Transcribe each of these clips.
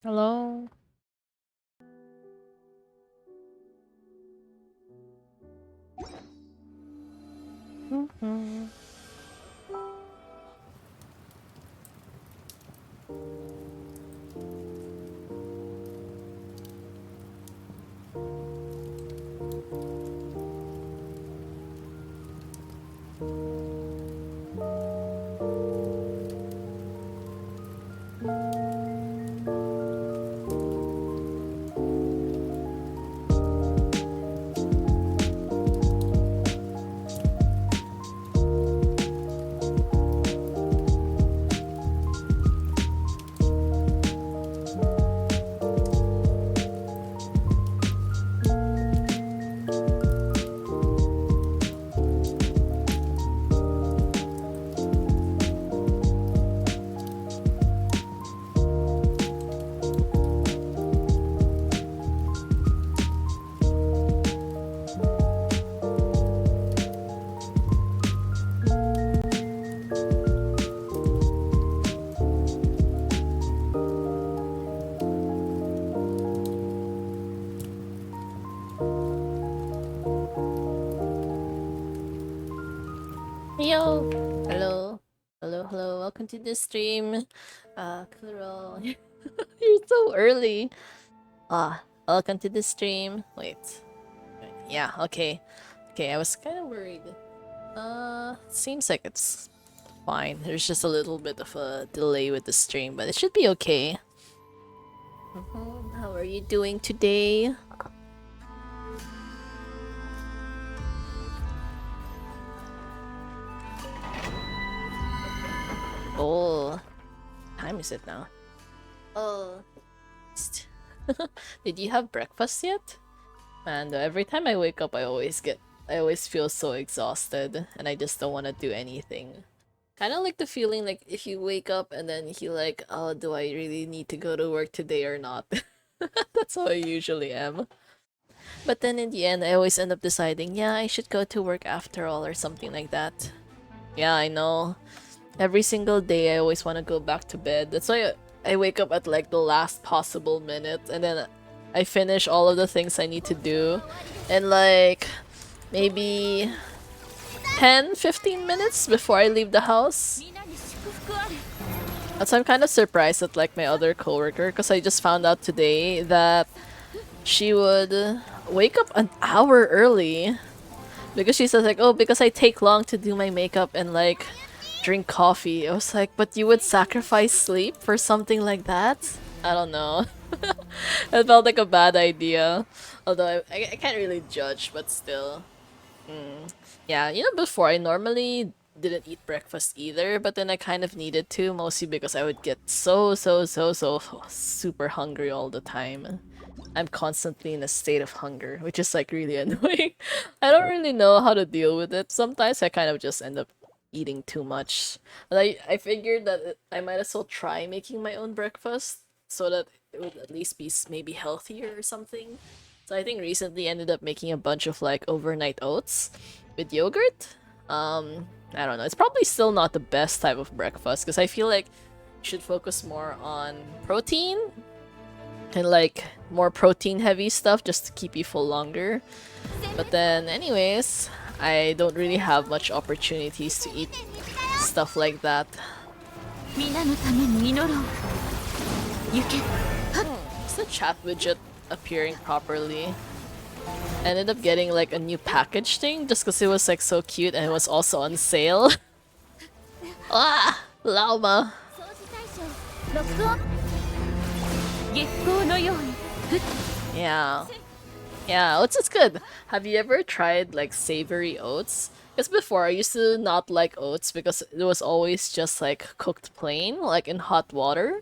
Hello. Mhm. Yo. Hello. Hello. Welcome to the stream. Kuro. You're so early. Welcome to the stream. Wait. Yeah, okay. Okay, I was kind of worried. Seems like it's fine. There's just a little bit of a delay with the stream, but it should be okay. How are you doing today? Oh, time is it now? Oh, did you have breakfast yet? Man, every time I wake up, I always feel so exhausted, and I just don't want to do anything. Kind of like the feeling like if you wake up and then you like, oh, do I really need to go to work today or not? That's how I usually am. But then in the end, I always end up deciding, yeah, I should go to work after all or something like that. Yeah, I know. Every single day, I always want to go back to bed. That's why I wake up at like the last possible minute and then I finish all of the things I need to do. And like maybe 10-15 minutes before I leave the house. So I'm kind of surprised at like my other coworker because I just found out today that she would wake up an hour early because she says like, oh, because I take long to do my makeup and like drink coffee. I was like, but you would sacrifice sleep for something like that? I don't know. It felt like a bad idea. Although I can't really judge, but still. Yeah, you know, before I normally didn't eat breakfast either, but then I kind of needed to, mostly because I would get so super hungry all the time. I'm constantly in a state of hunger, which is like really annoying. I don't really know how to deal with it. Sometimes I kind of just end up eating too much. But I figured that I might as well try making my own breakfast so that it would at least be maybe healthier or something. So I think recently ended up making a bunch of like overnight oats with yogurt. I don't know. It's probably still not the best type of breakfast because I feel like you should focus more on protein and like more protein heavy stuff just to keep you full longer. But then anyways, I don't really have much opportunities to eat stuff like that. Is the chat widget appearing properly? I ended up getting like a new package thing just because it was like so cute and it was also on sale. Ah, llama. Yeah. Yeah, oats is good. Have you ever tried like savory oats? Because before I used to not like oats because it was always just like cooked plain, like in hot water,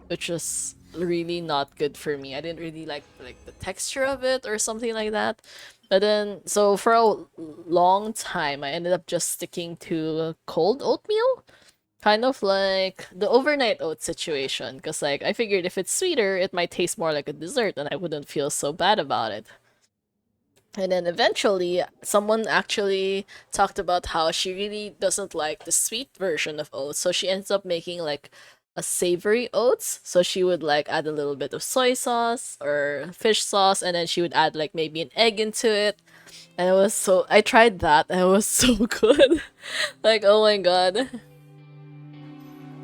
which was really not good for me. I didn't really like the texture of it or something like that. But then, so for a long time, I ended up just sticking to cold oatmeal, kind of like the overnight oat situation. Because like I figured if it's sweeter, it might taste more like a dessert, and I wouldn't feel so bad about it. And then eventually, someone actually talked about how she really doesn't like the sweet version of oats, so she ends up making like a savory oats. So she would like add a little bit of soy sauce or fish sauce, and then she would add like maybe an egg into it. And it was so I tried that and it was so good. Like oh my god.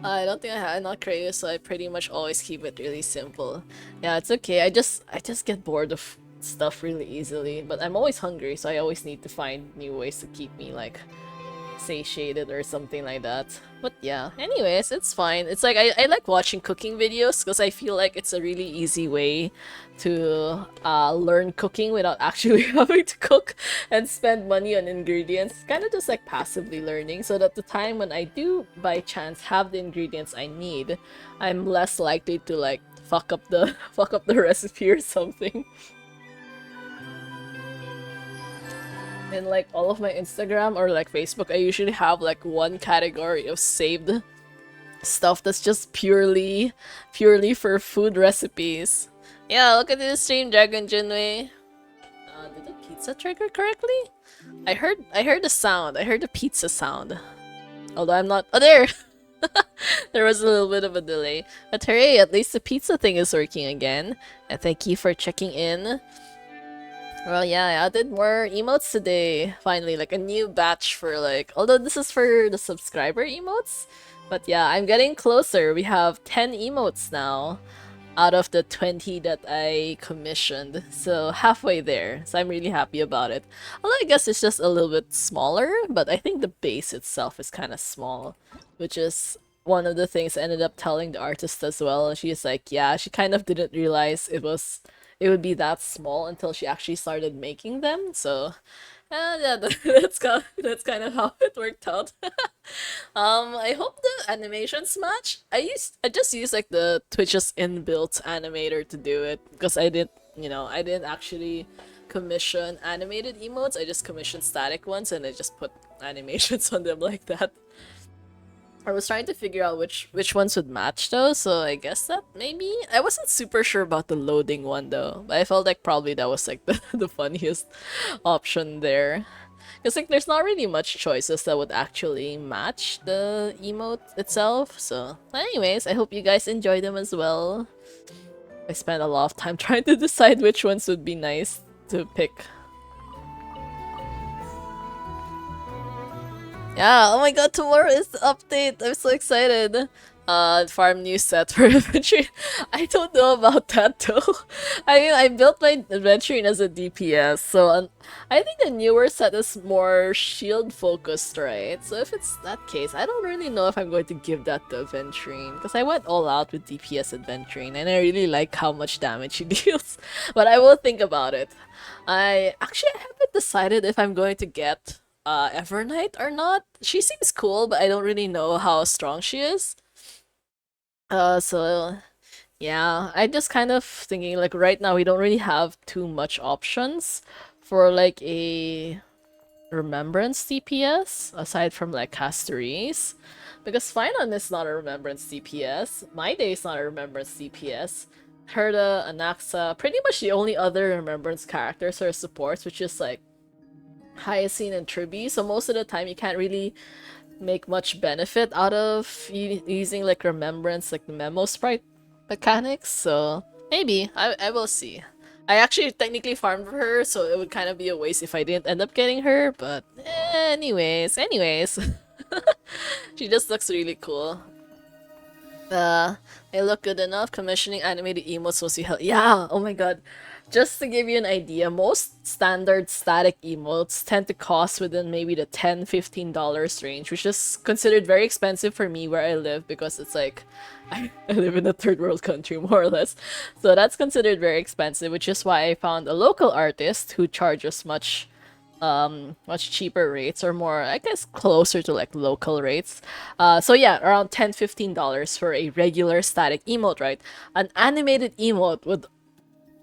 I don't think I'm not creative, so I pretty much always keep it really simple. Yeah, it's okay. I just get bored of stuff really easily, but I'm always hungry, so I always need to find new ways to keep me like satiated or something like that. But yeah, anyways, it's fine. It's like I like watching cooking videos because I feel like it's a really easy way to learn cooking without actually having to cook and spend money on ingredients. Kind of just like passively learning so that the time when I do by chance have the ingredients I need, I'm less likely to like fuck up the fuck up the recipe or something. In like all of my Instagram or like Facebook, I usually have like one category of saved stuff that's just purely for food recipes. Yeah, look at this stream, Dragon Junwei. Did the pizza trigger correctly? I heard the sound. I heard the pizza sound. Although I'm not. Oh, there. There was a little bit of a delay. But hooray! At least the pizza thing is working again. And thank you for checking in. Well, yeah, I added more emotes today. Finally, like a new batch for like, although this is for the subscriber emotes. But yeah, I'm getting closer. We have 10 emotes now out of the 20 that I commissioned. So halfway there. So I'm really happy about it. Although I guess it's just a little bit smaller, but I think the base itself is kind of small, which is one of the things I ended up telling the artist as well. And she's like, yeah, she kind of didn't realize it would be that small until she actually started making them. So, yeah, that's kind of how it worked out. I hope the animations match. I just used like the Twitch's inbuilt animator to do it because I didn't actually commission animated emotes. I just commissioned static ones and I just put animations on them like that. I was trying to figure out which ones would match though, so I guess that maybe I wasn't super sure about the loading one though, but I felt like probably that was like the funniest option there. Because like there's not really much choices that would actually match the emote itself. So anyways, I hope you guys enjoy them as well. I spent a lot of time trying to decide which ones would be nice to pick. Yeah, oh my god, tomorrow is the update. I'm so excited. Farm new set for adventure. I don't know about that though. I mean, I built my adventuring as a DPS, so I think the newer set is more shield focused, right? So if it's that case, I don't really know if I'm going to give that to adventuring because I went all out with DPS adventuring and I really like how much damage he deals. But I will think about it. I haven't decided if I'm going to get Evernight or not. She seems cool, but I don't really know how strong she is. So yeah, I just kind of thinking like right now we don't really have too much options for like a remembrance DPS aside from like Casteries. Because Finon is not a remembrance DPS. My Day is not a remembrance DPS. Herda, Anaxa, pretty much the only other remembrance characters are supports, which is like Hyacine and Triby, so most of the time you can't really make much benefit out of using like remembrance, like the memo sprite mechanics, so maybe, I will see. I actually technically farmed for her, so it would kind of be a waste if I didn't end up getting her, but anyways. She just looks really cool. They look good enough. Commissioning animated emotes supposed to be hell. Yeah, oh my god. Just to give you an idea, most standard static emotes tend to cost within maybe the $10-15 range, which is considered very expensive for me where I live because it's like I live in a third world country more or less. So that's considered very expensive, which is why I found a local artist who charges much cheaper rates or more, I guess, closer to like local rates. So yeah, around $10-15 for a regular static emote, right? An animated emote would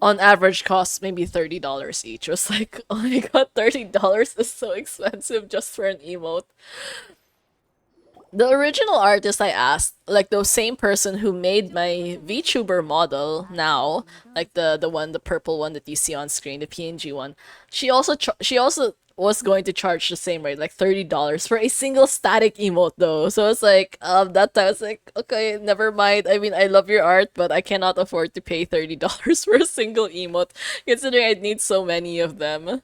on average cost maybe $30 each. It was like, oh my god, $30 is so expensive just for an emote. The original artist I asked, like the same person who made my VTuber model now, like the purple one that you see on screen, the PNG one. She also was going to charge the same rate, like $30 for a single static emote though. So it's like that time I was like, okay, never mind. I mean, I love your art, but I cannot afford to pay $30 for a single emote, considering I'd need so many of them.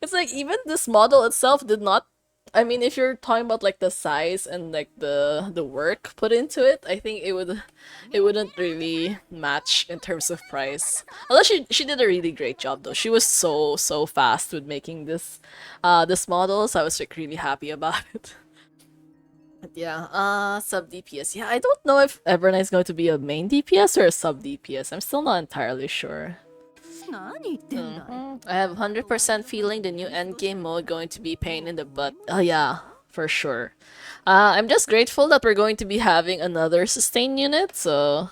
It's like even this model itself did not, I mean, if you're talking about like the size and like the work put into it, I think it wouldn't really match in terms of price. Although she did a really great job though. She was so fast with making this model, so I was like really happy about it. But yeah, sub DPS. Yeah, I don't know if Evernight is going to be a main DPS or a sub DPS. I'm still not entirely sure. I have 100% feeling the new endgame mode going to be pain in the butt. Oh yeah, for sure. I'm just grateful that we're going to be having another sustain unit, so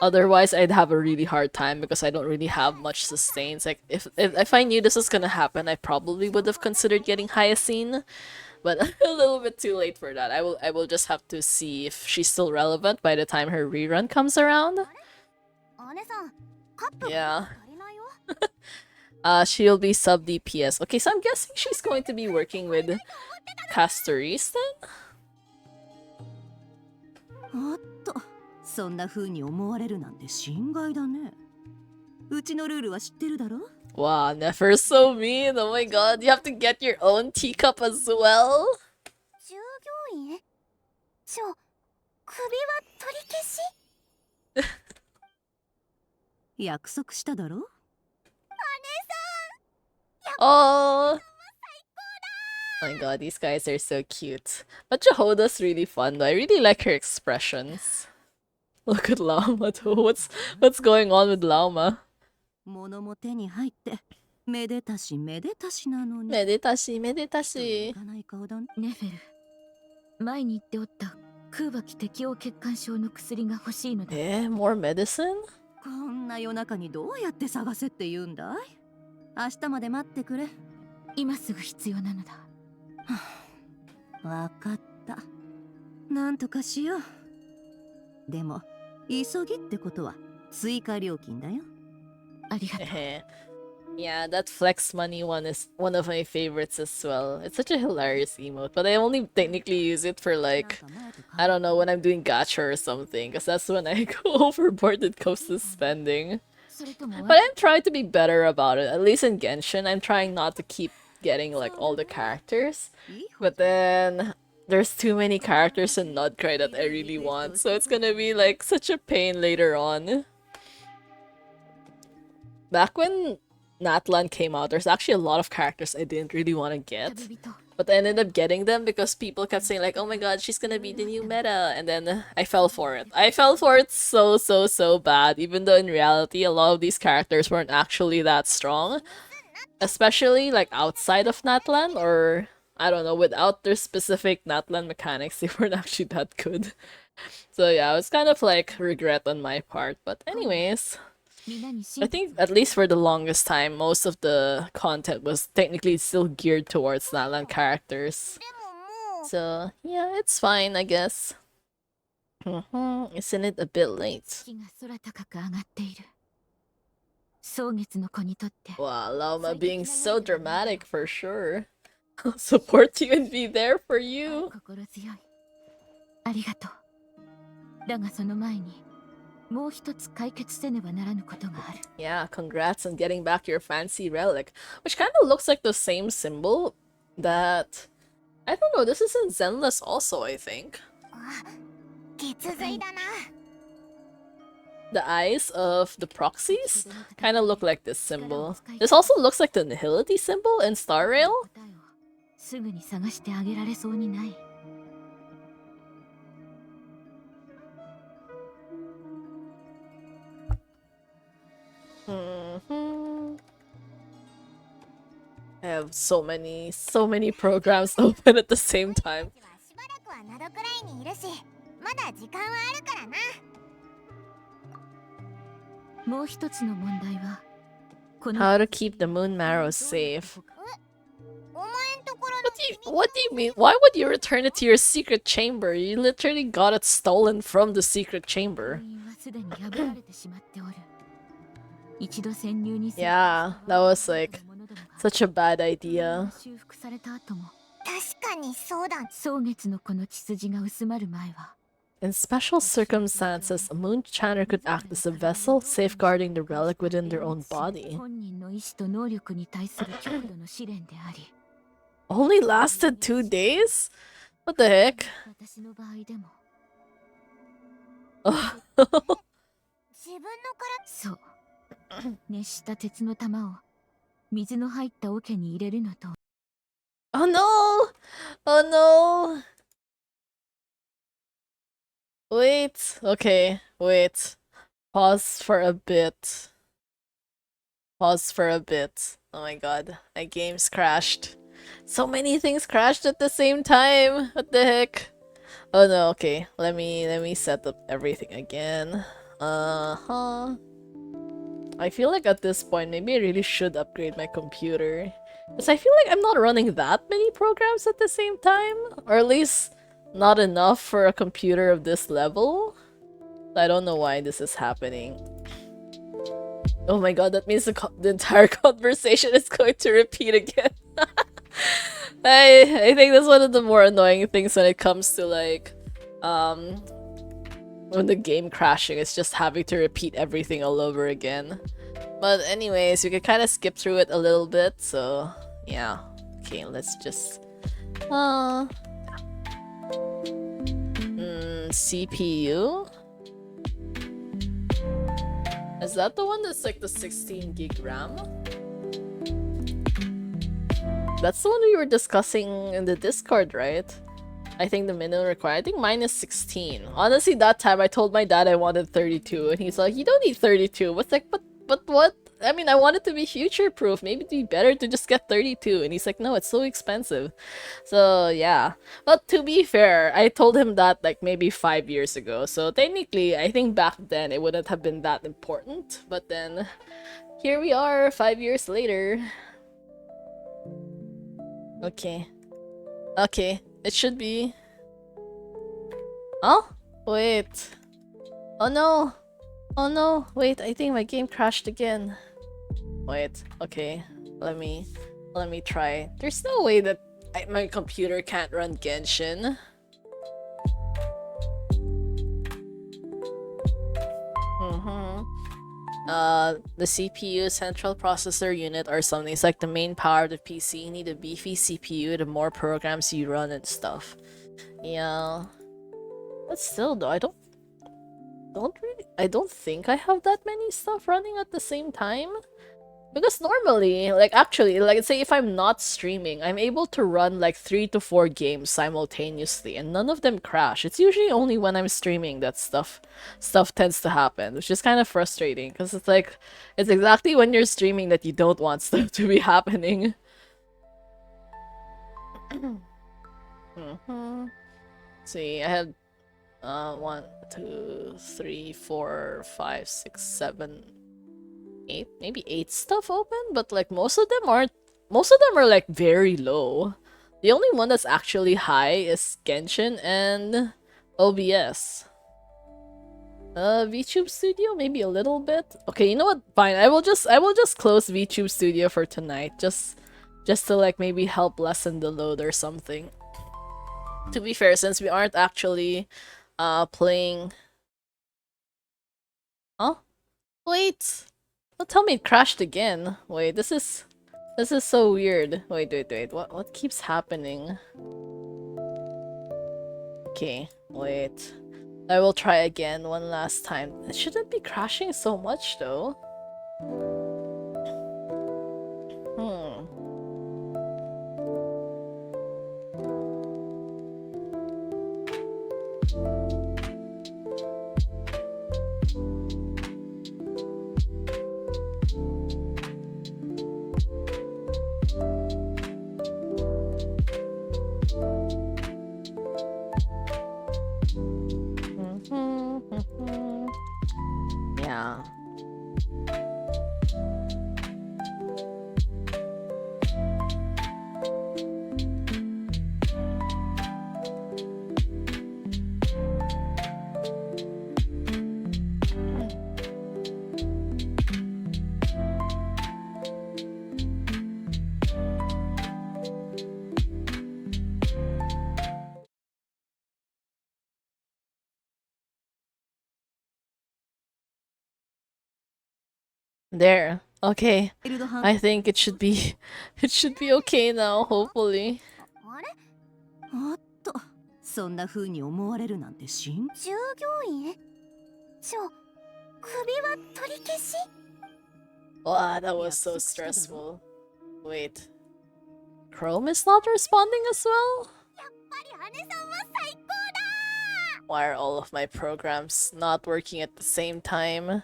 otherwise I'd have a really hard time because I don't really have much sustains. Like if I knew this was gonna happen, I probably would have considered getting Hyacine, but a little bit too late for that. I will just have to see if she's still relevant by the time her rerun comes around. Yeah. She'll be sub DPS. Okay, so I'm guessing she's going to be working with Castoris then? おっと、そんな風に思われるなんて心外だね。うちのルールは知ってるだろ? Wow, never so mean. Oh my god, you have to get your own teacup as well? 従業員? 首は取り消し? 約束しただろ? Oh my god, these guys are so cute. But Jehoda's really fun though. I really like her expressions. Look at Lauma though. What's going on with Lauma? 物も手に入ってめでたしめでたしなのに。めでたしめでたし。ネフェル、前に言っておった空爆適応血管症の薬が欲しいのだ。more medicine? こんな夜中にどうやって探せって言うんだい？明日まで待ってくれ。今すぐ必要なのだ。わかった。なんとかしよう。でも急ぎってことは追加料金だよ。ありがとう。Yeah, that flex money one is one of my favorites as well. It's such a hilarious emote, but I only technically use it for like, I don't know, when I'm doing gacha or something, because that's when I go overboard when it comes to spending. But I'm trying to be better about it. At least in Genshin, I'm trying not to keep getting like all the characters. But then there's too many characters in KRAI that I really want, so it's gonna be like such a pain later on. Back when Natlan came out, there's actually a lot of characters I didn't really want to get. But I ended up getting them because people kept saying like, oh my god, she's gonna be the new meta. And then I fell for it. I fell for it so bad, even though in reality a lot of these characters weren't actually that strong. Especially like outside of Natlan, or I don't know, without their specific Natlan mechanics, they weren't actually that good. So yeah, it was kind of like regret on my part. But anyways, I think at least for the longest time, most of the content was technically still geared towards Natlan characters. So yeah, it's fine, I guess. Isn't it a bit late? Wow, Lauma being so dramatic for sure. I'll support you and be there for you. Yeah, congrats on getting back your fancy relic, which kind of looks like the same symbol that... I don't know, this is in Zenless also, I think. The eyes of the proxies kind of look like this symbol. This also looks like the Nihility symbol in Star Rail. I have so many programs open at the same time. How to keep the moon marrow safe. What do you mean? Why would you return it to your secret chamber? You literally got it stolen from the secret chamber. Yeah, that was like Such a bad idea. 修復された後も確かにそうだ。蒼月の子の血筋が薄まる前は In special circumstances, a moon chanter could act as a vessel, safeguarding the relic within their own body. 本人の意志と能力に対する極度の試練であり Only lasted 2 days? What the heck? 私の場合でも 自分のからそう熱した鉄の玉を水の入った桶に入れるのと Oh no! Oh no! Wait. Okay, wait. Pause for a bit. Pause for a bit. Oh my god, my game's crashed. So many things crashed at the same time. What the heck? Oh no, okay. Let me set up everything again. Uh-huh. I feel like at this point, maybe I really should upgrade my computer. Because I feel like I'm not running that many programs at the same time. Or at least, not enough for a computer of this level. I don't know why this is happening. Oh my god, that means the entire conversation is going to repeat again. I think that's one of the more annoying things when it comes to like, when the game crashing, it's just having to repeat everything all over again. But anyways, you can kind of skip through it a little bit, so yeah. Okay, let's just... CPU? Is that the one that's like the 16 gig RAM? That's the one we were discussing in the Discord, right? I think the minimum required. I think mine is 16. Honestly, that time I told my dad I wanted 32, and he's like, "You don't need 32." What's like, but what? I mean, I want it to be future-proof. Maybe it'd be better to just get 32. And he's like, "No, it's so expensive." So yeah. But to be fair, I told him that like maybe 5 years ago. So technically, I think back then it wouldn't have been that important. But then, here we are, 5 years later. Okay. Okay. It should be... Oh? Wait. Oh no! Oh no! Wait, I think my game crashed again. Wait, okay. Let me try. There's no way that my computer can't run Genshin. The CPU, central processor unit or something. It's like the main power of the PC. You need a beefy CPU, the more programs you run and stuff. Yeah. But still though, I don't think I have that many stuff running at the same time. Because normally, like actually, like say if I'm not streaming, I'm able to run like 3 to 4 games simultaneously and none of them crash. It's usually only when I'm streaming that stuff tends to happen, which is kind of frustrating because it's like it's exactly when you're streaming that you don't want stuff to be happening. See, I had 1, 2, 3, 4, 5, 6, 7, 8, maybe 8 stuff open, but like most of them are like very low. The only one that's actually high is Genshin and OBS. VTube Studio maybe a little bit. Okay, you know what? Fine. I will just close VTube Studio for tonight just to like maybe help lessen the load or something. To be fair, since we aren't actually playing... Huh? Wait! Don't tell me it crashed again. Wait, this is so weird. Wait. What keeps happening? Okay, wait. I will try again one last time. It shouldn't be crashing so much though. Yeah. There. Okay. ワイルドハン I think it should be it should be okay now, hopefully. あれおっと、そんな風に思われるなんて信従業員首は取り消し Wow, that was so stressful. Wait. Chrome is not responding as well? やっぱり姉さんは最高 Why are all of my programs not working at the same time?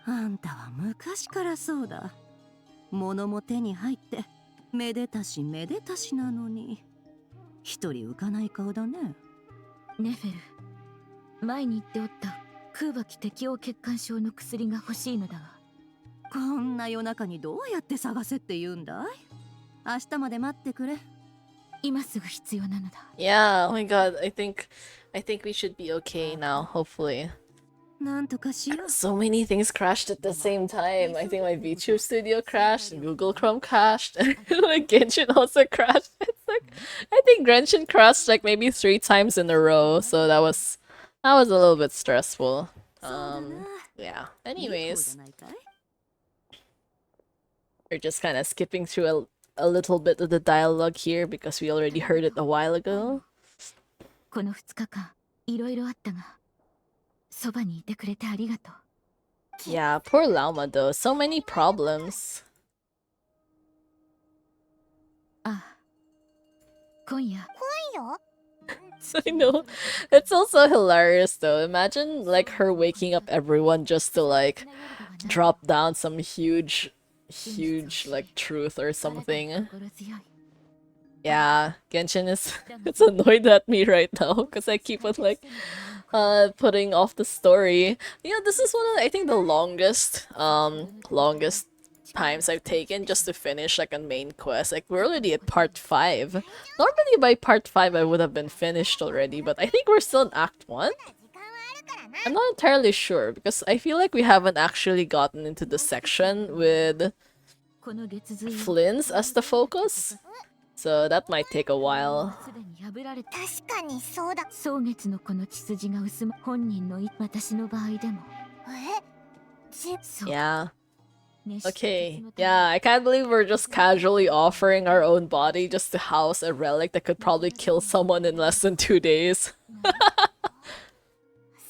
あんたは昔からそうだ。物も手に入ってめでたしめでたしなのに一人浮かない顔だね。ネフェル、前に言っておった空爆適応血管症の薬が欲しいのだが。こんな夜中にどうやって探せって言うんだい？明日まで待ってくれ。今すぐ必要なのだ。Yeah, oh my god, I think we should be okay now, hopefully. なんとかしよう。 So many things crashed at the same time. I think my VTube studio crashed, and Google Chrome crashed, and like Genshin also crashed. It's like I think Genshin crashed like maybe 3 times in a row, so that was a little bit stressful. そうだな。 Yeah. いい方 Anyways, じゃないかい？ we're just kind of skipping through a little bit of the dialogue here because we already heard it a while ago. この2日間いろいろあったが、そばにいてくれてありがとう。 Yeah, poor Lauma though. So many problems. ああ、今夜よ I know. It's also hilarious though. Imagine like her waking up everyone just to like drop down some huge like truth or something. Yeah, Genshin is it's annoyed at me right now because I keep on like putting off the story. You know, this is one of I think the longest times I've taken just to finish like a main quest. Like we're already at part 5. Normally by part 5 I would have been finished already, but I think we're still in act 1. 時間はあるからな I'm not entirely sure because I feel like we haven't actually gotten into the section with この月髄を Flynn's as the focus. So that might take a while. すでに破られた。確かにそうだ蒼月のこの血筋が薄ま本人の私の場合でも。そう。 Yeah. 熱した鉄 Okay. のため Yeah, I can't believe we're just casually offering our own body just to house a relic that could probably kill someone in less than 2 days.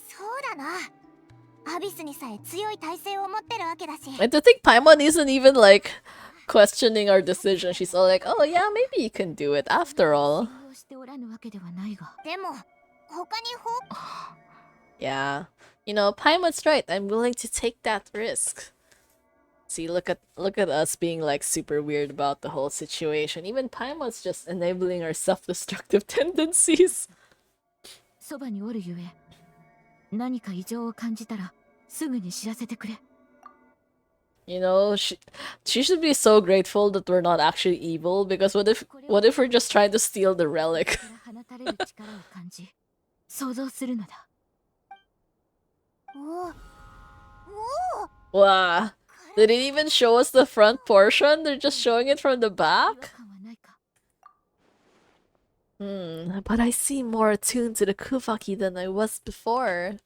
そうだなアビスにさえ強い体勢を持ってるわけだし And to think Paimon isn't even like questioning our decision. She's all like, oh yeah, maybe you can do it after all. 信用しておらぬわけではないが。でも他にYeah. You know, Paimon's right. I'm willing to take that risk. See, look at us being like super weird about the whole situation. Even Paimon's just enabling our self-destructive tendencies. そばにおるゆえ、何か異常を感じたらすぐに知らせてくれ。 You know, she should be so grateful that we're not actually evil because what if we're just trying to steal the relic? から放たれる力を感じ、想像するのだ。おお Wow. They didn't even show us the front portion. They're just showing it from the 違和 back. 感はないか。 But I seem more attuned to the Kuvaki than I was before.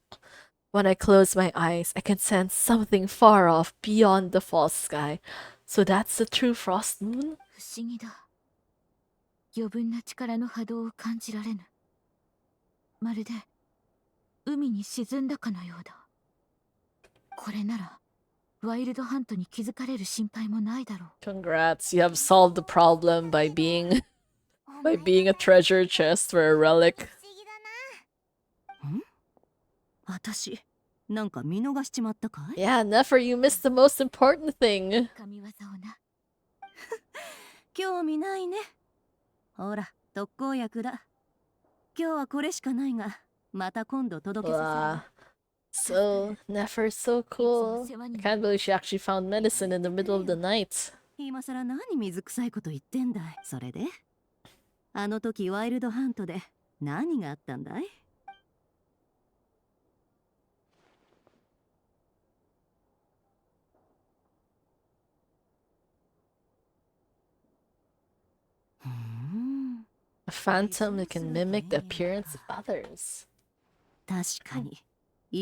When I close my eyes, I can sense something far off beyond the false sky. So that's the true frost moon? 不思議だ。余分な力の波動を感じられぬ。まるで海に沈んだかのようだ。これならワイルドハントに気づかれる心配もないだろう。 Congrats, you have solved the problem by being a treasure chest for a relic. 不思議だな私なんか見逃しちまったかい？ Yeah, Nefer, you missed the most important thing. 神業をな。興味ないね。ほら特効薬だ。今日はこれしかないがまた今度届けさ Wow. So, Nefer's so cool. I can't believe she actually found medicine in the middle of the night. せる。今さら何水臭いこと言ってんだい。それであの時ワイルドハントで何があったんだい？A phantom that can mimic the appearance of others. 確かに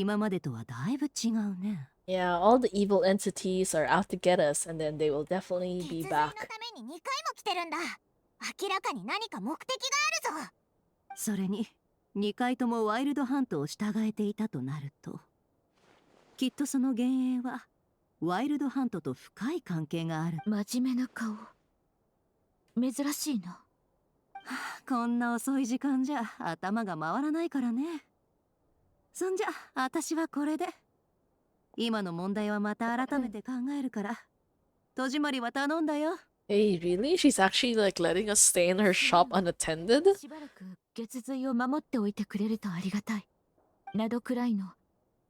今までとはだいぶ違うね。 Yeah, all the evil entities are out to get us, and then they will definitely 血 be 髄のた back. めに2回も来てるんだ。明らかに何か目的があるぞ。それに2回ともワイルドハントを従えていたとなると、きっとその幻影はワイルドハントと深い関係がある。真面目な顔。珍しいな。こんな遅い時間じゃ頭が回らないからね。そんじゃ私はこれで。今の問題はまた改めて考えるから、戸締まりは頼んだよ。Hey, really? She's actually like letting us stay in her shop unattended? しばらく月髄を守っておいてくれるとありがたい。などくらいの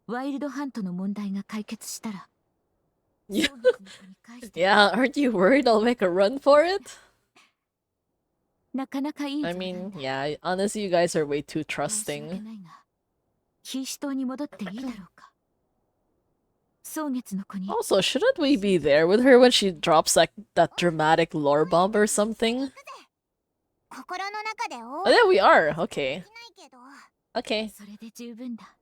ワイルドハントの問題が解決したら。 Yeah. そうですね、返して Yeah, aren't you worried I'll make a run for it? なかなかいい I 冗談 mean, だ。 yeah, honestly, you guys are way too 申し訳 trusting. ないが、キーシュ島に戻っていいだろうか。蒼月の子に Also, shouldn't we be there with her when she drops like that dramatic lore bomb or something? 心の中で Oh, yeah, we are. Okay. できないけど。 Okay. それで十分だ。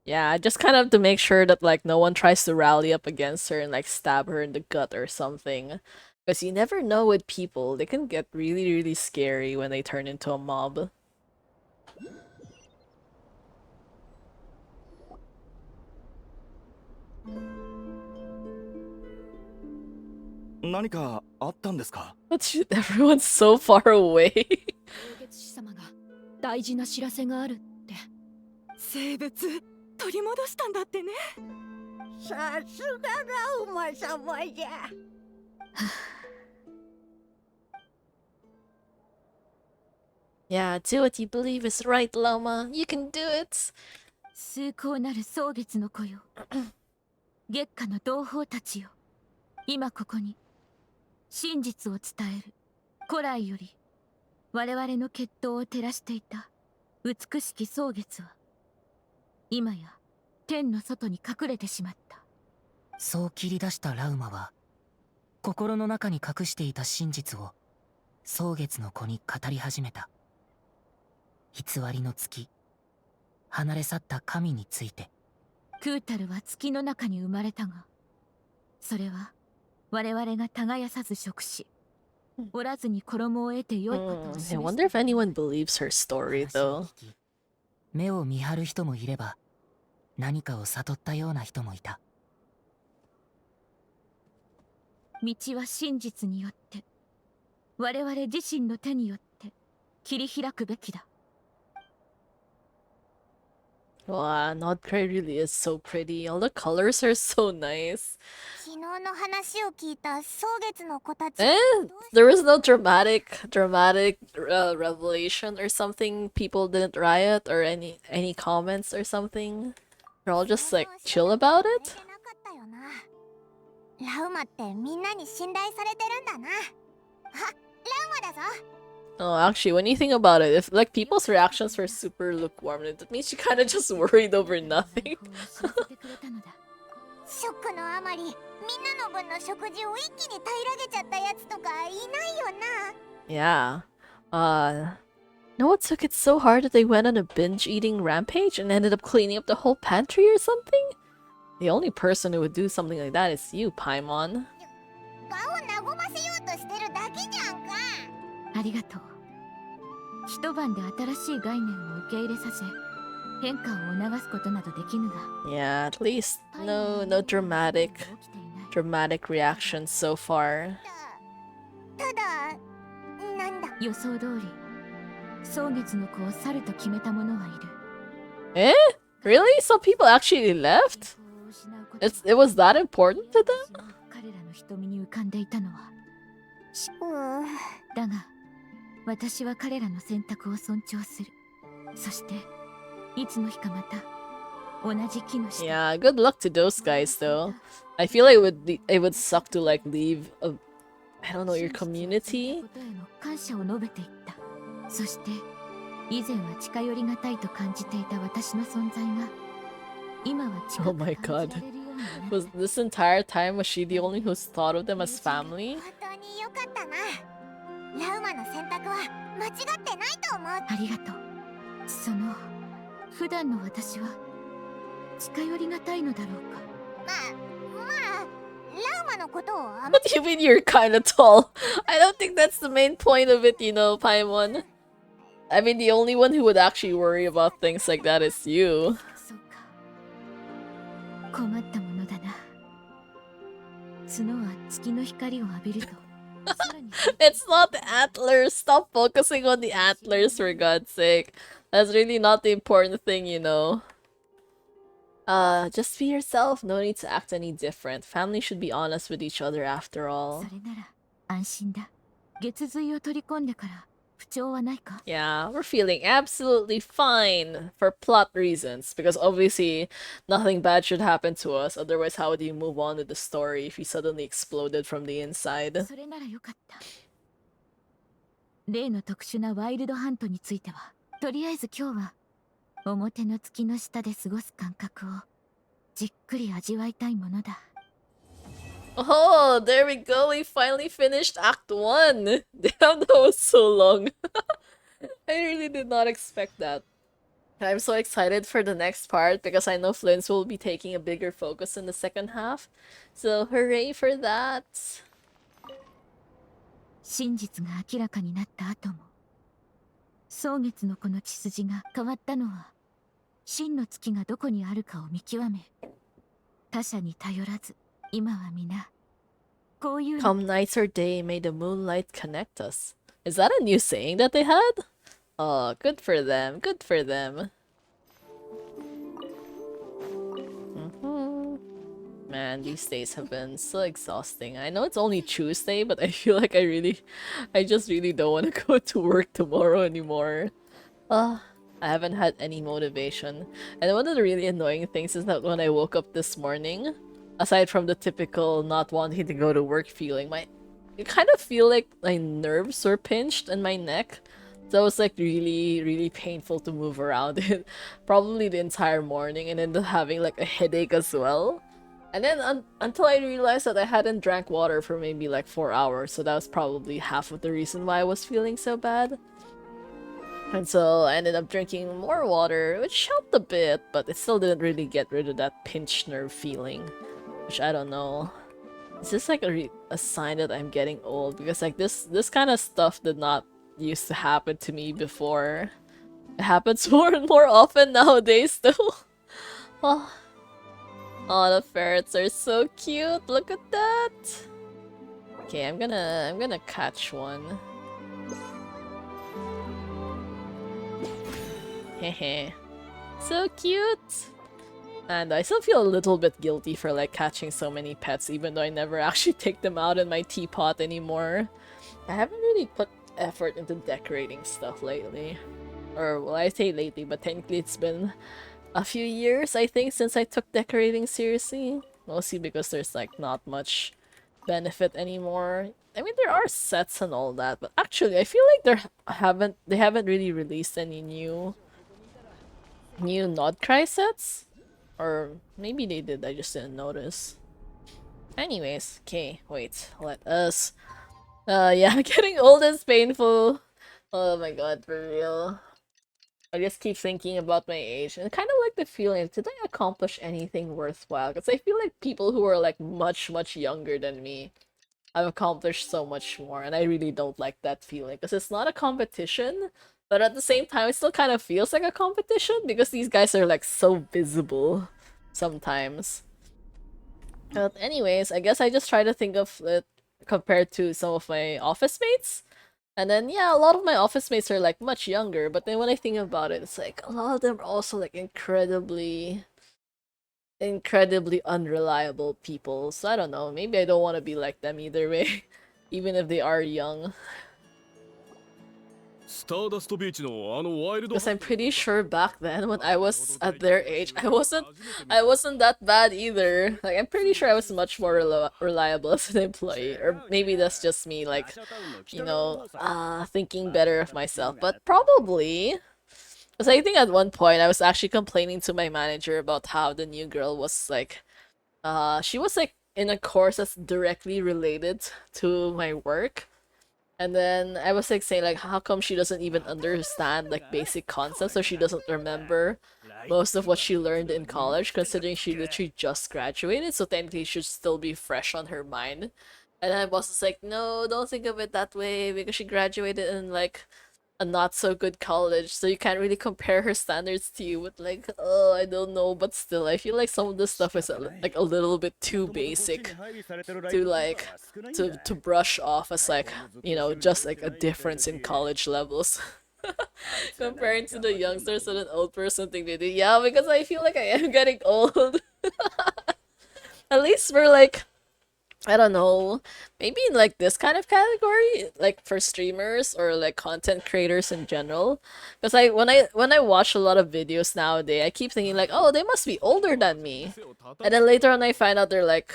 Yeah, just kind of to make sure that like no one tries to rally up against her and like stab her in the gut or something. Because you never know with people, they can get really, really scary when they turn into a mob. 何かあったんですか？ But everyone's so far away. 蒼月氏様が大事な知らせがあるって。生物取り戻したんだってね。さすがラウマ様じゃ。Yeah, do what you believe is right, Lama. You can do it. 崇高なる蒼月の子よ。月下の同胞たちよ。今ここに真実を伝える。古来より我々の血統を照らしていた美しき蒼月は今や天の外に隠れてしまった。そう切り出したラウマは心の中に隠していた真実を蒼月の子に語り始めた。偽りの月、離れ去った神について。クータルは月の中に生まれたが、それは我々が耕さず食し、おらずに衣を得て良いことを I 示し wonder if anyone believes her story 話を though. 聞き目を見張る人もいれば、何かを悟ったような人もいた。道は真実によって我々自身の手によって切り開くべきだ。 Wow, Nodcray really is so pretty. All the colors are so nice. 昨日の話を聞いた蒼月の子たち。 Eh? There was no dramatic revelation or something. People didn't riot or any comments or something. They're all just like chill about it. なかったよな。ラウマってみんなに信頼されてるんだな。あ、ラウマだぞ。 Oh, actually, when you think about it, if like people's reactions were super lukewarm, it means she kind of just worried over nothing. ショックのあまり、みんなの分の食事を一気に平らげちゃったやつとかいないよな。 Yeah. No, what took it so hard that they went on a binge-eating rampage and ended up cleaning up the whole pantry or something? The only person who would do something like that is you, Paimon. 場を和ませようとしてるだけじゃんか。ありがとう。一晩で新しい概念を受け入れさせ、変化を促すことなどできぬが。 Yeah, at least no dramatic reactions so far. ただ、なんだ。予想通り、蒼月の子を去ると決めた者はいる。 Eh? Really? Some people actually left? It was that important to them? 彼らの瞳に浮かんでいたのは、だが、私は彼らの選択を尊重する。そして、いつの日かまた、同じ木の下。 Yeah, good luck to those guys though. I feel like it would suck to like leave I don't know, your community. 感謝を述べていった。そして、以前は近寄りがたいと感じていた私の存在が、今は近 Oh く my 感じ god. られるようになった。 Was this entire time was she the only who's thought of them as family? 本当に良かったな。ラウマの選択は間違ってないと思う。ありがとう。その、普段の私は近寄りがたいのだろうか。まあラウマのことをあま What do you mean you're kinda tall? I don't think that's the main point of it, you know, Paimon. I mean, the only one who would actually worry about things like that is you. そうか。困ったものだな。角は月の光を浴びると。さらに It's not the antlers. Stop focusing on the antlers, for God's sake. That's really not the important thing, you know. Just be yourself. No need to act any different. Family should be honest with each other after all. それなら安心だ。月髄を取り込んでから不調はないか。 Yeah, we're feeling absolutely fine for plot reasons, because obviously nothing bad should happen to us, otherwise how would you move on with the story if you suddenly exploded from the inside? それならよかった。例の特殊なワイルドハントについては、とりあえず今日は表の月の下で過ごす感覚をじっくり味わいたいものだ。 Oh, there we go. We finally finished Act 1. Damn, that was so long. I really did not expect that. I'm so excited for the next part because I know Flint's will be taking a bigger focus in the second half. So hooray for that. 真実が明らかになった後も蒼月のこの血筋が変わったのは真の月がどこにあるかを見極め他者に頼らず今は皆こういう Come nights or day, may the moonlight connect us. Is that a new saying that they had? Oh, good for them. Good for them. Man, these days have been so exhausting. I know it's only Tuesday, but I feel like I just really don't want to go to work tomorrow anymore. I haven't had any motivation. And one of the really annoying things is that when I woke up this morning, aside from the typical not wanting to go to work feeling, I kind of feel like my nerves were pinched in my neck. So it was like really painful to move around it. Probably the entire morning, and ended up having like a headache as well. And then until I realized that I hadn't drank water for maybe like 4 hours, so that was probably half of the reason why I was feeling so bad. And so I ended up drinking more water, which helped a bit, but it still didn't really get rid of that pinched nerve feeling. Which I don't know. Is this like a sign that I'm getting old? Because like this kind of stuff did not used to happen to me before. It happens more and more often nowadays though. Oh. Oh, the ferrets are so cute. Look at that. Okay, I'm gonna catch one. Hehe. So cute. And I still feel a little bit guilty for like catching so many pets, even though I never actually take them out in my teapot anymore. I haven't really put effort into decorating stuff lately. Or well, I say lately, but technically it's been a few years, I think, since I took decorating seriously. Mostly because there's like not much benefit anymore. I mean, there are sets and all that, but actually I feel like they haven't really released any new KRAI sets. Or maybe they did, I just didn't notice. Anyways, okay, wait, let us... yeah, getting old is painful. Oh my god, for real. I just keep thinking about my age and kind of like the feeling, did I accomplish anything worthwhile? Because I feel like people who are like much younger than me have accomplished so much more, and I really don't like that feeling because it's not a competition, but at the same time it still kind of feels like a competition because these guys are like so visible sometimes. But anyways, I guess I just try to think of it compared to some of my office mates. And then, yeah, a lot of my office mates are like much younger, but then when I think about it, it's like a lot of them are also like incredibly unreliable people. So I don't know, maybe I don't want to be like them either way, even if they are young. Because I'm pretty sure back then when I was at their age, I wasn't that bad either. Like I'm pretty sure I was much more reliable as an employee, or maybe that's just me like, you know, thinking better of myself. But probably, because I think at one point I was actually complaining to my manager about how the new girl was like, she was like in a course that's directly related to my work. And then I was like saying like how come she doesn't even understand like basic concepts, or she doesn't remember most of what she learned in college, considering she literally just graduated, so technically it should still be fresh on her mind. And my boss was like, no, don't think of it that way, because she graduated in like a not so good college, so you can't really compare her standards to you with like, oh, I don't know, but still, I feel like some of this stuff is like a little bit too basic to like to brush off as like, you know, just like a difference in college levels. Comparing to the youngsters and an old person thing they do. Yeah, because I feel like I am getting old. At least we're like, I don't know, maybe in like this kind of category, like for streamers or like content creators in general. Because when I watch a lot of videos nowadays, I keep thinking like, oh, they must be older than me. And then later on I find out they're like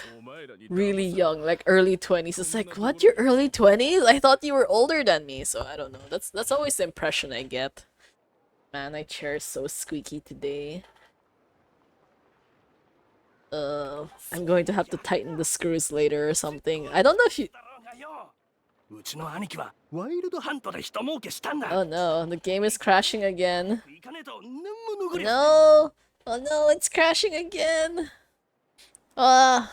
really young, like early 20s. It's like, what, you're early 20s? I thought you were older than me. So I don't know. That's always the impression I get. Man, my chair is so squeaky today. I'm going to have to tighten the screws later or something. I don't know if you... うちの兄貴はワイルドハントで人儲けしたんだ。 Oh no, the game is crashing again. 行かねえと何も残りゃ No! Oh no, it's crashing again! Ah.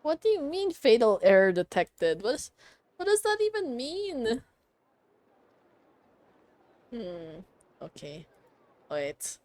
What do you mean fatal error detected? What does that even mean? Okay. Wait.